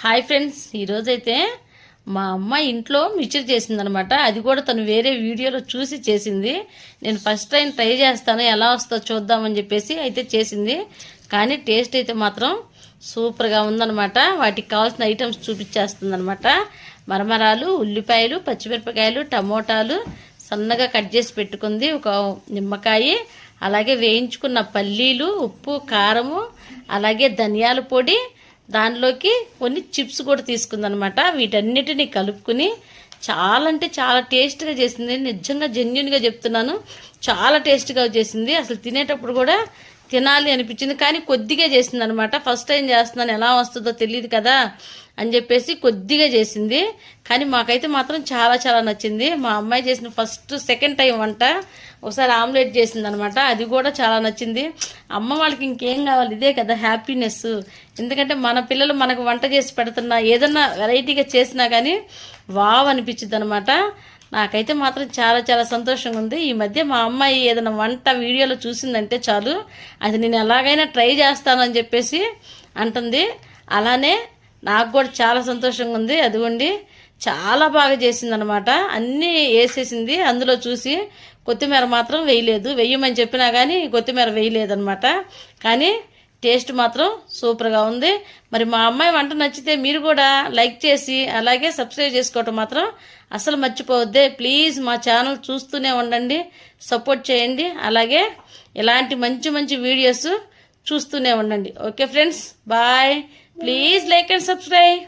Hi friends, ఈరోజైతే మా అమ్మ ఇంట్లో మిక్చర్ చేసిందనమాట. అది కూడా తను వేరే వీడియోలో చూసి చేసింది. నేను ఫస్ట్ టైం ట్రై చేస్తాను, ఎలా వస్తుందో చూద్దామని చెప్పేసి అయితే చేసింది. కానీ టేస్ట్ అయితే మాత్రం సూపర్గా ఉందనమాట. వాటికి కావాల్సిన ఐటమ్స్ చూపించేస్తుందనమాట. మరమరాలు, ఉల్లిపాయలు, పచ్చిమిరపకాయలు, టమోటాలు సన్నగా కట్ చేసి పెట్టుకుంది, ఒక నిమ్మకాయ, అలాగే వేయించుకున్న పల్లీలు, ఉప్పు, కారము, అలాగే ధనియాల పొడి, దానిలోకి కొన్ని చిప్స్ కూడా తీసుకుందనమాట. వీటన్నిటిని కలుపుకుని చాలా అంటే చాలా టేస్ట్గా చేసింది. నిజంగా జెన్యున్గా చెప్తున్నాను, చాలా టేస్ట్గా చేసింది. అసలు తినేటప్పుడు కూడా తినాలి అనిపించింది. కానీ కొద్దిగా చేసింది అనమాట. ఫస్ట్ టైం చేస్తున్నాను, ఎలా వస్తుందో తెలియదు కదా అని చెప్పేసి కొద్దిగా చేసింది. కానీ మాకైతే మాత్రం చాలా చాలా నచ్చింది. మా అమ్మాయి చేసిన సెకండ్ టైం వంట. ఒకసారి ఆమ్లెట్ చేసింది అనమాట, అది కూడా చాలా నచ్చింది. అమ్మ వాళ్ళకి ఇంకేం కావాలి, ఇదే కదా హ్యాపీనెస్. ఎందుకంటే మన పిల్లలు మనకు వంట చేసి పెడుతున్నా, ఏదన్నా వెరైటీగా చేసినా కానీ వావ్ అనిపించింది అనమాట. నాకైతే మాత్రం చాలా చాలా సంతోషంగా ఉంది. ఈ మధ్య మా అమ్మాయి ఏదైనా వంట వీడియోలో చూసిందంటే చాలు, అది నేను ఎలాగైనా ట్రై చేస్తానని చెప్పేసి అంటుంది. అలానే నాకు కూడా చాలా సంతోషంగా ఉంది. అదిగోండి, చాలా బాగా చేసిందనమాట. అన్నీ వేసేసింది అందులో చూసి. కొత్తిమీర మాత్రం వేయలేదు, వేయమని చెప్పినా కానీ కొత్తిమీర వేయలేదనమాట. కానీ టేస్ట్ మాత్రం సూపర్గా ఉంది. మరి మా అమ్మాయి వంట నచ్చితే మీరు కూడా లైక్ చేసి అలాగే సబ్స్క్రైబ్ చేసుకోవటం మాత్రం అసలు మర్చిపోవద్దే. ప్లీజ్ మా ఛానల్ చూస్తూనే ఉండండి, సపోర్ట్ చేయండి. అలాగే ఇలాంటి మంచి మంచి వీడియోస్ చూస్తూనే ఉండండి. Okay friends, bye. Please like and subscribe.